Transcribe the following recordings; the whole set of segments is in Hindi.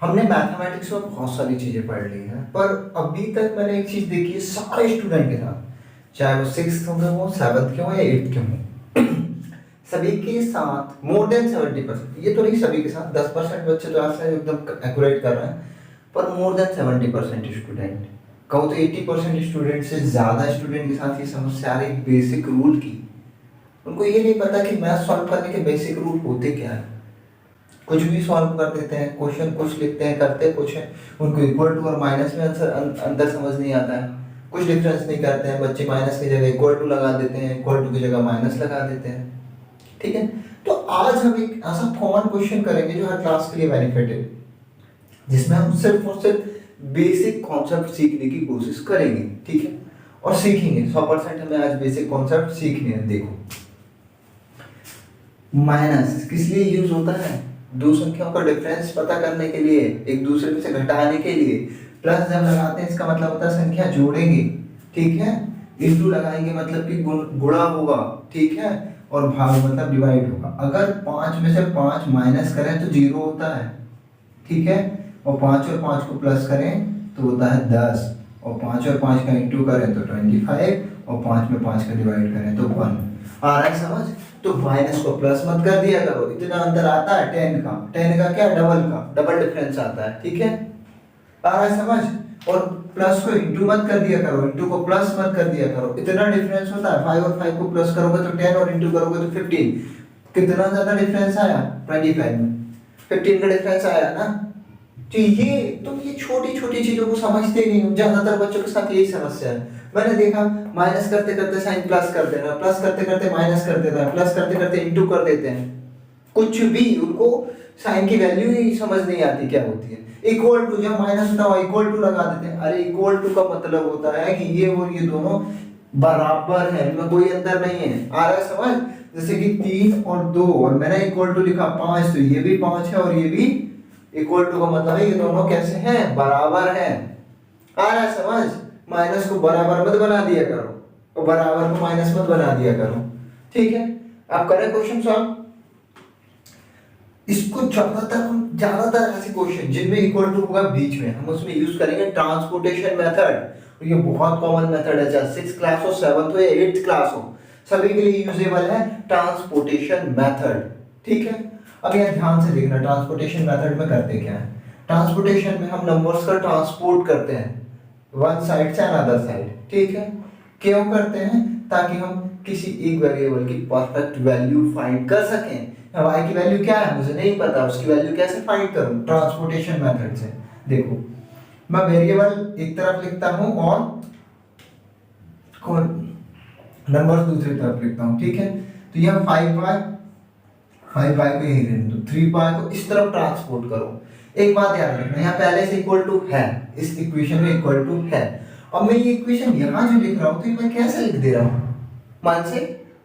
हमने मैथमेटिक्स में बहुत सारी चीजें पढ़ ली हैं, पर अभी तक मैंने एक चीज देखी है सारे स्टूडेंट के साथ, चाहे वो सिक्स में हो, सेवन्थ के हो या एट्थ के हो, सभी के साथ मोर देन 70%, ये तो नहीं सभी के साथ, 10% बच्चे तो ऐसा एकदम एक्यूरेट कर रहे हैं, पर मोर देन 70% स्टूडेंट, कहूँ तो 80% स्टूडेंट से ज्यादा स्टूडेंट के साथ ये समस्या आ रही बेसिक रूल की। उनको ये नहीं पता कि मैथ सॉल्व करने के बेसिक रूल होते क्या है, कुछ भी सॉल्व कर देते हैं, क्वेश्चन कुछ लिखते हैं, करते कुछ है, उनको इक्वल टू और माइनस में आंसर अंतर समझ नहीं आता है, कुछ डिफरेंस नहीं करते हैं बच्चे, माइनस की जगह इक्वल टू लगा देते हैं, इक्वल टू की जगह माइनस लगा देते हैं। ठीक है, तो आज हम एक ऐसा कॉमन क्वेश्चन करेंगे जो हर क्लास के लिए बेनिफिट है, जिसमें हम सिर्फ और सिर्फ बेसिक कॉन्सेप्ट सीखने की कोशिश करेंगे। ठीक है, और सीखेंगे 100%, हमें आज बेसिक कॉन्सेप्ट सीखने हैं। देखो, माइनस किस लिए यूज होता है? दो संख्याओं का डिफरेंस पता करने के लिए, एक दूसरे में से घटाने के लिए। प्लस जब लगाते हैं इसका मतलब होता है संख्या जोड़ेंगे, ठीक है। इंटू लगाएंगे मतलब कि गुणा होगा, ठीक है। और भाग मतलब डिवाइड होगा। अगर 5 में से 5 माइनस करें तो 0 होता है, ठीक है। और 5 और 5 को प्लस करें तो होता है 10, और 5 और 5 का इंटू करें तो 25, और 5 में 5 का डिवाइड करें तो 1। आ रहा है समझ? तो माइनस को प्लस मत कर दिया करो, इतना अंतर आता है 10 का क्या, डबल डिफरेंस आता है, ठीक है। आ रहा है समझ? और प्लस को इंटू मत कर दिया करो, इंटू को प्लस मत कर दिया करो, इतना डिफरेंस होता है। 5 और 5 को प्लस करोगे तो 10 और इंटू करोगे तो 15, कितना ज्यादा डिफरेंस आया? 25 में 15 का डिफरेंस आया ना। तो ये तुम ये छोटी छोटी चीजों को समझते नहीं हो, ज्यादातर बच्चों के साथ यही समस्या है। मैंने देखा माइनस करते करते साइन प्लस कर देना, प्लस करते करते माइनस कर देना, प्लस करते करते इंटू कर देते हैं, कुछ भी उनको साइन की वैल्यू ही समझ नहीं आती क्या होती है। इक्वल टू, जब माइनस होता है इक्वल टू लगा देते हैं। अरे इक्वल टू का मतलब होता है कि ये और ये दोनों बराबर है, इनमें कोई अंतर नहीं है। आ रहा है समझ? जैसे कि 3 और 2, और मैंने इक्वल टू लिखा 5, तो ये भी 5 है और ये भी इक्वल टू का मतलब है ये दोनों कैसे हैं? बराबर हैं। आ रहा है समझ? माइनस को बराबर मत बना दिया करो, और बराबर को माइनस मत बना दिया करो, ठीक है। आप करें क्वेश्चन सॉल्व। इसको ज्यादातर ऐसे क्वेश्चन जिनमें इक्वल टू होगा बीच में, हम उसमें यूज करेंगे ट्रांसपोर्टेशन मेथड। ये बहुत कॉमन मेथड है, चाहे 6th क्लास हो, 7th हो या 8th क्लास हो, सभी के लिए यूजेबल है ट्रांसपोर्टेशन मेथड, ठीक है। अब यह ध्यान से देखना, ट्रांसपोर्टेशन मेथड में करते क्या है। ट्रांसपोर्टेशन में हम नंबर्स का ट्रांसपोर्ट करते हैं वन साइड से अनदर साइड, ठीक है। क्यों करते हैं? ताकि हम किसी एक वेरिएबल की परफेक्ट वैल्यू फाइंड कर सकें। y की वैल्यू क्या है मुझे नहीं पता, उसकी वैल्यू कैसे फाइंड करूं? ट्रांसपोर्टेशन मेथड से। देखो, मैं वेरिएबल एक तरफ लिखता हूं और नंबर्स दूसरी तरफ लिखता हूं, ठीक है। तो यह 5y को यही रहने दो, 3y को इस तरफ ट्रांसपोर्ट करो। एक बात याद रखना, यहाँ पहले से इक्वल टू है, इस इक्वेशन में इक्वल टू है। अब मैं ये इक्वेशन यहाँ जो लिख रहा हूँ तो मैं कैसे लिख दे रहा हूँ? मान से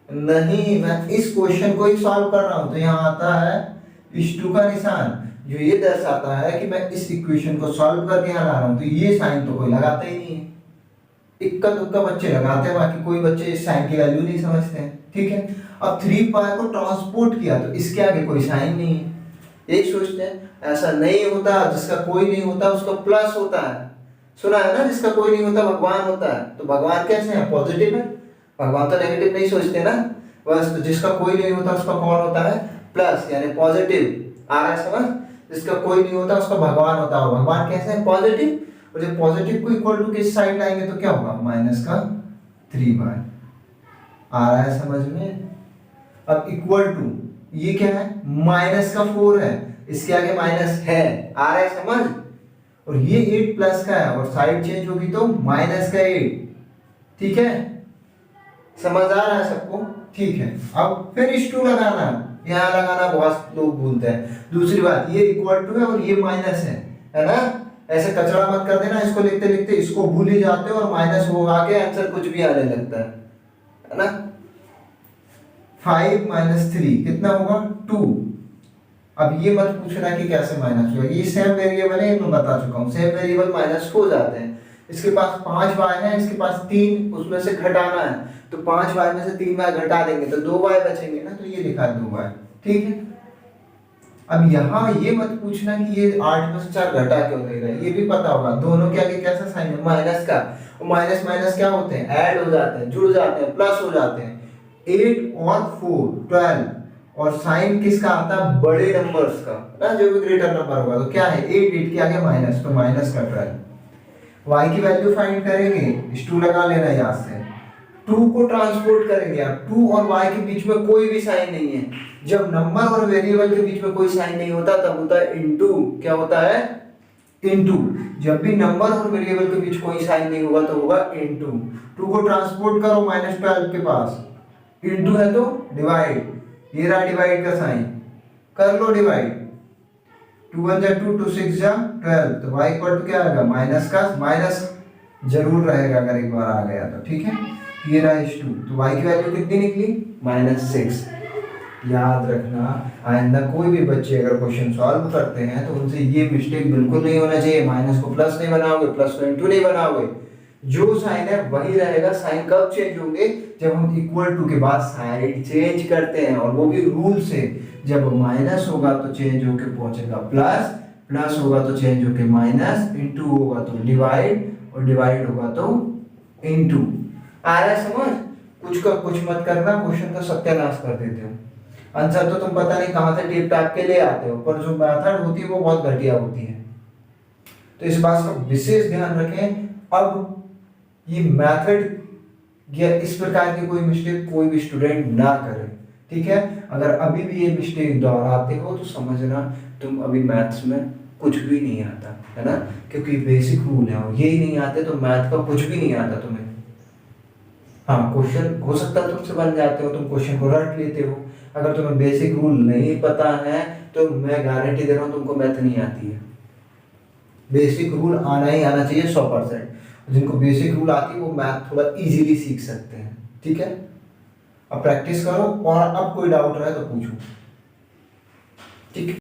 नहीं, मैं इस क्वेश्चन को ही सॉल्व कर रहा हूँ, तो यहाँ आता है इस टू का निशान, जो ये दर्शाता है कि मैं इस इक्वेशन को सॉल्व करके यहाँ ला रहा हूँ। तो ये साइन तो कोई लगाता ही नहीं है, इक्का दुक्का बच्चे लगाते हैं, बाकी कोई बच्चे इस साइन की वैल्यू नहीं समझते हैं, ठीक है। अब 3π को ट्रांसपोर्ट किया तो इसके आगे कोई साइन नहीं है, यही सोचते हैं। ऐसा नहीं होता, जिसका कोई नहीं होता उसका प्लस होता है। सुना है ना, जिसका कोई नहीं होता भगवान होता है। तो भगवान कैसे है? पॉजिटिव है। भगवान तो नेगेटिव नहीं सोचते ना, बस। तो जिसका कोई नहीं होता उसका कौन होता है? प्लस, यानी पॉजिटिव। आ रहा है समझ? जिसका कोई नहीं होता उसका भगवान होता है। भगवान कैसे है? पॉजिटिव। और जब पॉजिटिव को इक्वल टू किस साइड लाएंगे तो क्या होगा? माइनस का 3y। आ रहा है समझ में? अब इक्वल टू, ये क्या है? माइनस का 4 है, इसके आगे माइनस है। आ रहा है समझ? और ये 8 प्लस का है, और साइड चेंज होगी तो माइनस का 8, ठीक है। समझ आ रहा है सबको? ठीक है। अब फिर इस 2 लगाना, यहाँ लगाना बहुत लोग भूलते हैं। दूसरी बात, ये इक्वल टू है और ये माइनस है ना। ऐसे कचरा मत कर देना, इसको लिखते लिखते इसको भूल ही जाते हो और माइनस हो आगे आंसर कुछ भी आने लगता है ना। 5 - 3 कितना होगा? 2। अब ये मत पूछना कि कैसे माइनस हुआ, ये सेम वेरिएबल है, मैं बता चुका हूँ। सेम वेरिएबल माइनस हो जाते हैं। इसके पास 5y है, इसके पास 3, उसमें से घटाना है, तो 5y में से 3y घटा देंगे तो 2y बचेंगे ना, तो ये लिखा है 2y, ठीक है। अब यहाँ ये मत पूछना कि ये 8 में से 4 घटा क्यों दे रहा है, ये भी पता होगा। दोनों के आगे कैसा साइन है, माइनस का, और माइनस माइनस क्या होते हैं, ऐड हो जाते हैं, जुड़ जाते हैं, प्लस हो जाते हैं। 8 और 4 12, और साइन किसका आता है, बड़े नंबर्स का ना, जो भी ग्रेटर नंबर होगा। तो क्या है 8, 8 के आगे माइनस, तो माइनस का 12। y की वैल्यू फाइंड करेंगे, इस 2 लगा लेना यहाँ से, 2 को ट्रांसपोर्ट करेंगे आप, 2 और y के बीच में कोई भी साइन नहीं है। जब नंबर और वेरिएबल के बीच में कोई साइन नहीं होता तब होता है इनटू। क्या होता है, इनटू। जब भी नंबर और वेरिएबल के बीच कोई साइन नहीं होगा तो होगा इनटू। 2 को ट्रांसपोर्ट करो -12 के पास, इनटू है तो डिवाइड, ये रहा डिवाइड का साइन, कर लो डिवाइड। 2 1 जा 2, 2 6 जा 12, तो y इक्वल टू क्या आएगा, माइनस का माइनस जरूर रहेगा अगर एक बार आ गया तो, ठीक है। ये रहा -2, तो y की वैल्यू कितनी निकली, -6। याद रखना, आइंदा कोई भी बच्चे अगर क्वेश्चन सॉल्व करते हैं तो उनसे ये मिस्टेक बिल्कुल नहीं होना चाहिए। माइनस को प्लस नहीं बनाओगे, प्लस को इनटू नहीं बनाओगे, जो साइन है वही रहेगा। साइन कब चेंज होंगे, जब हम इक्वल टू के बाद साइड चेंज करते हैं, और वो भी रूल से। जब माइनस होगा तो चेंज होके पहुंचेगा प्लस, प्लस होगा तो चेंज होके माइनस, इनटू होगा तो डिवाइड, और डिवाइड होगा तो इनटू। आ रहा है समझ, कुछ का कुछ मत करना, क्वेश्चन का सत्यानाश कर देते हो। आंसर तो तुम पता नहीं कहां से टिप टाप के ले आते हो, पर जो मेथड होती है वो बहुत घटिया होती है। तो इस बात का विशेष ध्यान रखें। अब ये मेथड या इस प्रकार की कोई मिस्टेक कोई भी स्टूडेंट ना करे, ठीक है। अगर अभी भी ये मिस्टेक दोहराते हो तो समझना तुम अभी मैथ्स में कुछ भी नहीं आता है ना, क्योंकि बेसिक रूल है और यही नहीं आते तो मैथ का कुछ भी नहीं आता तुम्हें। हाँ, क्वेश्चन हो सकता है तुमसे बन जाते हो, तुम क्वेश्चन को रट लेते हो। अगर तुम्हें बेसिक रूल नहीं पता है तो मैं गारंटी दे रहा हूँ तुमको मैथ नहीं आती है। बेसिक रूल आना ही आना चाहिए 100%। जिनको बेसिक रूल आती है वो मैथ थोड़ा इजीली सीख सकते हैं, ठीक है। अब प्रैक्टिस करो, और अब कोई डाउट रहे तो पूछो, ठीक है।